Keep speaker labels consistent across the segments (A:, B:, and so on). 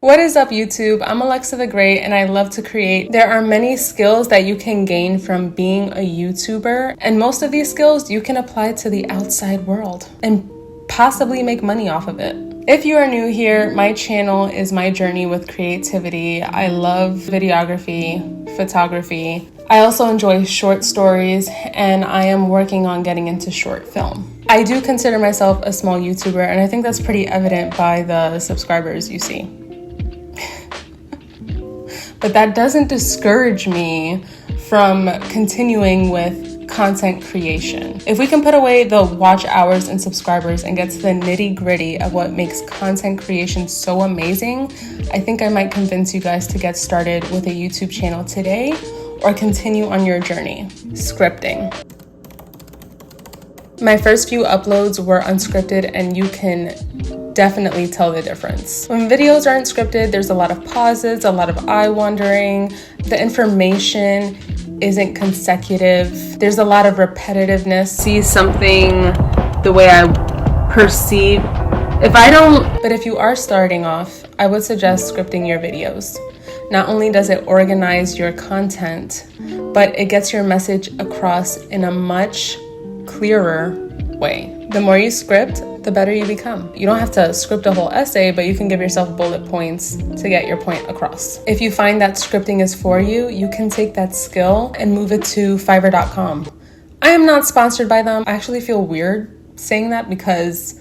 A: What is up, YouTube? I'm Alexa the Great and I love to create. There are many skills that you can gain from being a YouTuber, and most of these skills you can apply to the outside world and possibly make money off of it. If you are new here, my channel is my journey with creativity. I love videography, photography. I also enjoy short stories, and I am working on getting into short film. I do consider myself a small YouTuber, and I think that's pretty evident by the subscribers you see. But that doesn't discourage me from continuing with content creation. If we can put away the watch hours and subscribers and get to the nitty-gritty of what makes content creation so amazing, I think I might convince you guys to get started with a YouTube channel today or continue on your journey. Scripting. My first few uploads were unscripted, and you can definitely tell the difference. When videos aren't scripted, there's a lot of pauses, a lot of eye wandering. The information isn't consecutive. There's a lot of repetitiveness. See something the way I perceive. But if you are starting off, I would suggest scripting your videos. Not only does it organize your content, but it gets your message across in a much clearer way. The more you script, the better you become. You don't have to script a whole essay, but you can give yourself bullet points to get your point across. If you find that scripting is for you, you can take that skill and move it to Fiverr.com. I am not sponsored by them. I actually feel weird saying that because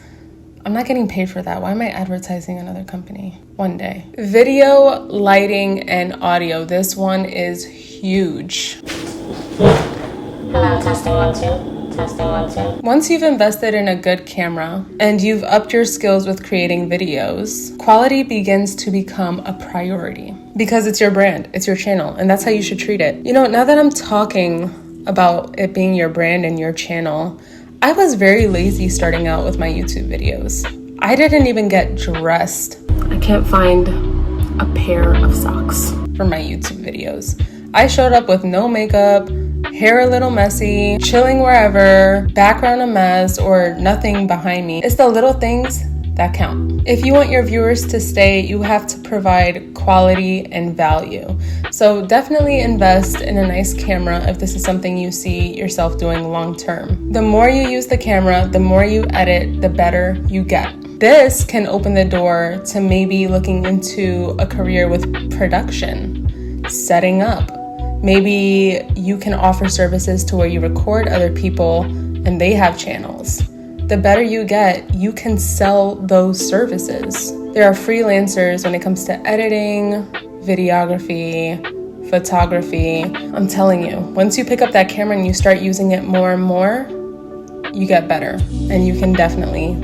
A: I'm not getting paid for that. Why am I advertising another company? One day. Video, lighting, and audio. This one is huge.
B: Hello, testing 1 2. Testing 1 2.
A: Once you've invested in a good camera and you've upped your skills with creating videos, quality begins to become a priority because it's your brand, it's your channel, and that's how you should treat it. You know, now that I'm talking about it being your brand and your channel, I was very lazy starting out with my YouTube videos. I didn't even get dressed. I can't find a pair of socks for my YouTube videos. I showed up with no makeup, hair a little messy, chilling wherever, background a mess, or nothing behind me. It's the little things that count. If you want your viewers to stay, you have to provide quality and value. So definitely invest in a nice camera if this is something you see yourself doing long term. The more you use the camera, the more you edit, the better you get. This can open the door to maybe looking into a career with production, setting up. Maybe you can offer services to where you record other people and they have channels. The better you get, you can sell those services. There are freelancers when it comes to editing, videography, photography. I'm telling you, once you pick up that camera and you start using it more and more, you get better, and you can definitely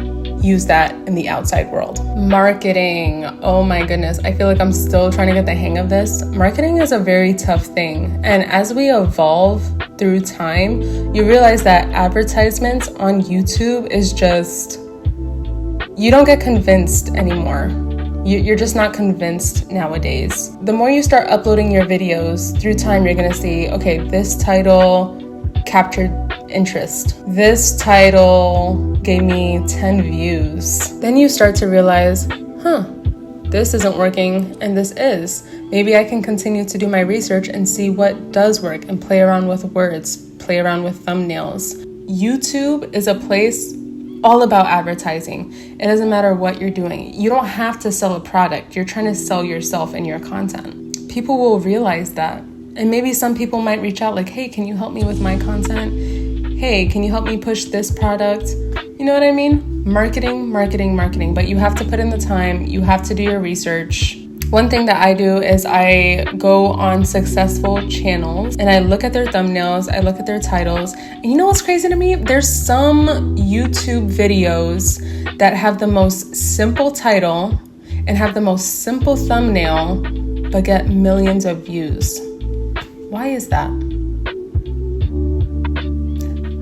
A: use that in the outside world. Marketing. Oh my goodness. I feel like I'm still trying to get the hang of this. Marketing is a very tough thing. And as we evolve through time, you realize that advertisements on YouTube is just, you don't get convinced anymore. You're just not convinced nowadays. The more you start uploading your videos through time, you're gonna see, okay, this title captured interest. This title gave me 10 views. Then you start to realize, this isn't working and this is. Maybe I can continue to do my research and see what does work and play around with words, play around with thumbnails. YouTube is a place all about advertising. It doesn't matter what you're doing. You don't have to sell a product. You're trying to sell yourself and your content. People will realize that. And maybe some people might reach out like, hey, can you help me with my content? Hey, can you help me push this product? You know what I mean? Marketing. But you have to put in the time. You have to do your research. One thing that I do is I go on successful channels and I look at their thumbnails, I look at their titles. And you know what's crazy to me? There's some YouTube videos that have the most simple title and have the most simple thumbnail, but get millions of views. Why is that?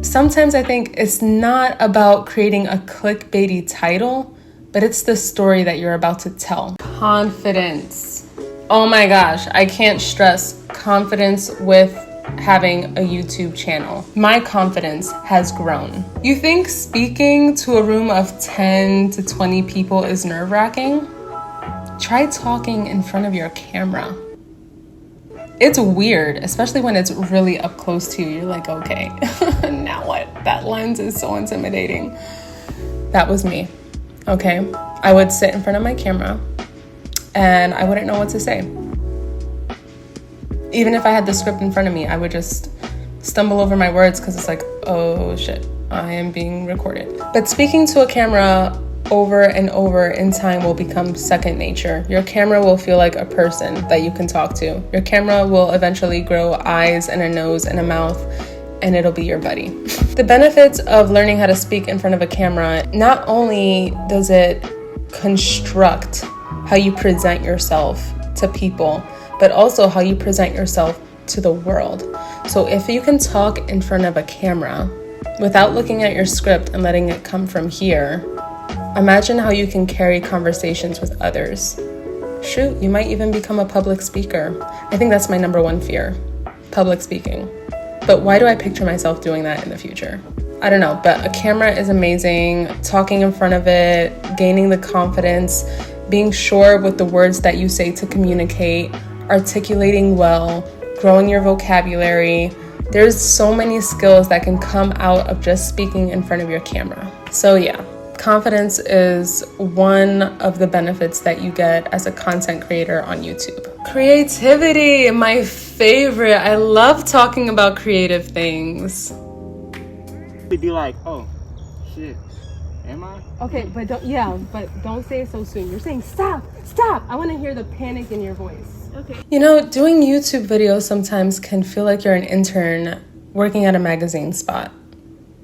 A: Sometimes I think it's not about creating a clickbaity title, but it's the story that you're about to tell. Confidence. Oh my gosh, I can't stress confidence with having a YouTube channel. My confidence has grown. You think speaking to a room of 10 to 20 people is nerve-wracking? Try talking in front of your camera. It's weird, especially when it's really up close to you. You're like, okay, now what? That lens is so intimidating. That was me, okay? I would sit in front of my camera and I wouldn't know what to say. Even if I had the script in front of me, I would just stumble over my words because it's like, oh shit, I am being recorded. But speaking to a camera over and over in time will become second nature. Your camera will feel like a person that you can talk to. Your camera will eventually grow eyes and a nose and a mouth, and it'll be your buddy. The benefits of learning how to speak in front of a camera, not only does it construct how you present yourself to people, but also how you present yourself to the world. So if you can talk in front of a camera without looking at your script and letting it come from here, imagine how you can carry conversations with others. Shoot, you might even become a public speaker. I think that's my number one fear, public speaking. But why do I picture myself doing that in the future? I don't know, but a camera is amazing. Talking in front of it, gaining the confidence, being sure with the words that you say to communicate, articulating well, growing your vocabulary. There's so many skills that can come out of just speaking in front of your camera. So yeah. Confidence is one of the benefits that you get as a content creator on YouTube. Creativity, my favorite. I love talking about creative things.
C: Be like, oh, shit, am I?
A: Okay, but don't say it so soon. You're saying stop. I want to hear the panic in your voice. Okay. You know, doing YouTube videos sometimes can feel like you're an intern working at a magazine spot.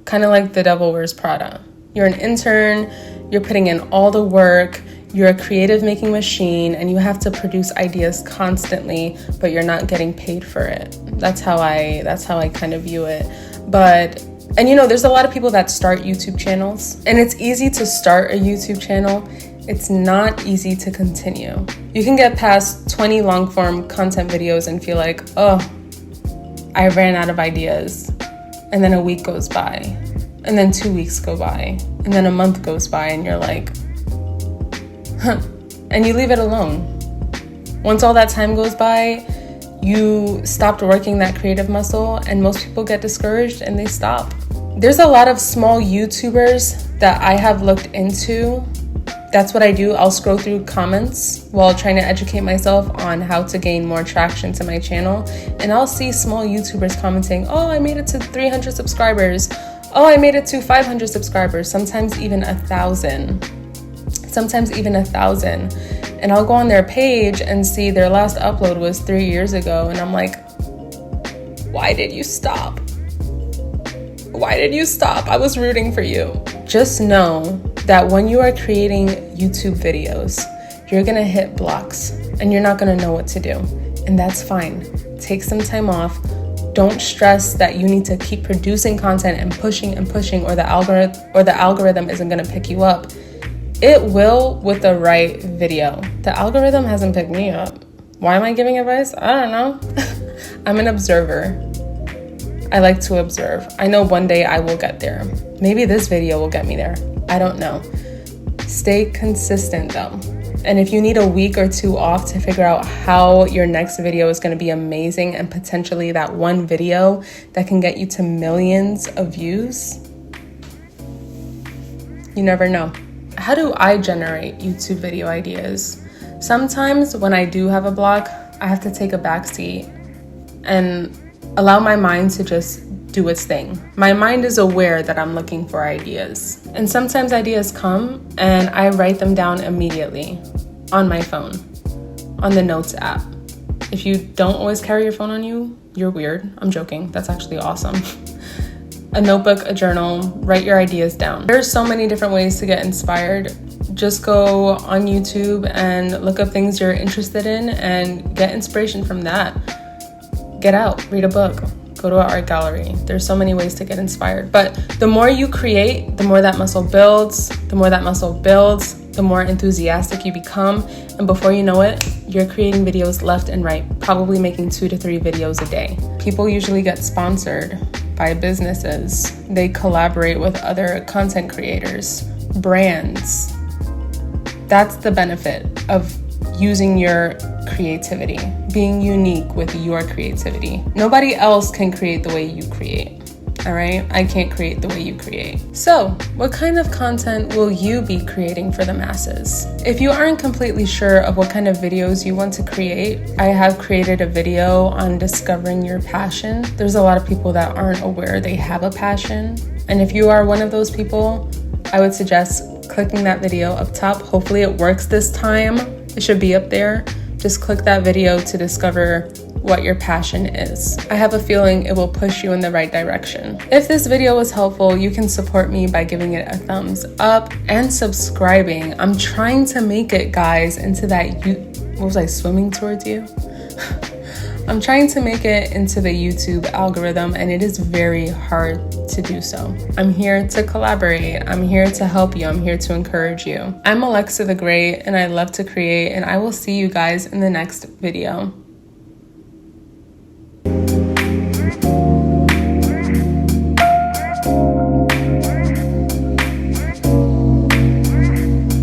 A: Kind of like The Devil Wears Prada. You're an intern, you're putting in all the work, you're a creative making machine, and you have to produce ideas constantly, but you're not getting paid for it. That's how I kind of view it. And you know, there's a lot of people that start YouTube channels, and it's easy to start a YouTube channel. It's not easy to continue. You can get past 20 long form content videos and feel like, oh, I ran out of ideas. And then a week goes by. And then 2 weeks go by, and then a month goes by, and you're like, huh, and you leave it alone. Once all that time goes by, you stopped working that creative muscle, and most people get discouraged and they stop. There's a lot of small YouTubers that I have looked into. That's what I do. I'll scroll through comments while trying to educate myself on how to gain more traction to my channel, and I'll see small YouTubers commenting, oh, I made it to 300 subscribers. Oh, I made it to 500 subscribers, sometimes even 1,000. And I'll go on their page and see their last upload was 3 years ago. And I'm like, why did you stop? I was rooting for you. Just know that when you are creating YouTube videos, you're gonna hit blocks and you're not gonna know what to do. And that's fine. Take some time off. Don't stress that you need to keep producing content and pushing or the algorithm isn't going to pick you up. It will with the right video. The algorithm hasn't picked me up. Why am I giving advice? I don't know. I'm an observer. I like to observe. I know one day I will get there. Maybe this video will get me there. I don't know. Stay consistent though. And if you need a week or two off to figure out how your next video is going to be amazing and potentially that one video that can get you to millions of views, you never know. How do I generate YouTube video ideas? Sometimes when I do have a block, I have to take a backseat and allow my mind to just do its thing. My mind is aware that I'm looking for ideas. And sometimes ideas come and I write them down immediately on my phone, on the Notes app. If you don't always carry your phone on you, you're weird. I'm joking. That's actually awesome. A notebook, a journal, write your ideas down. There's so many different ways to get inspired. Just go on YouTube and look up things you're interested in and get inspiration from that. Get out, read a book, go to an art gallery. There's so many ways to get inspired. But the more you create, the more that muscle builds. The more that muscle builds, the more enthusiastic you become. And before you know it, you're creating videos left and right, probably making 2 to 3 videos a day. People usually get sponsored by businesses. They collaborate with other content creators, brands. That's the benefit of using your creativity, being unique with your creativity. Nobody else can create the way you create. All right, I can't create the way you create. So, what kind of content will you be creating for the masses? If you aren't completely sure of what kind of videos you want to create, I have created a video on discovering your passion. There's a lot of people that aren't aware they have a passion. And if you are one of those people, I would suggest clicking that video up top. Hopefully it works this time. It should be up there. Just click that video to discover what your passion is. I have a feeling it will push you in the right direction. If this video was helpful, you can support me by giving it a thumbs up and subscribing. I'm trying to make it, guys, into that what was I swimming towards you? I'm trying to make it into the YouTube algorithm, and it is very hard to do so. I'm here to collaborate. I'm here to help you. I'm here to encourage you. I'm Alexa the Great, and I love to create, and I will see you guys in the next video.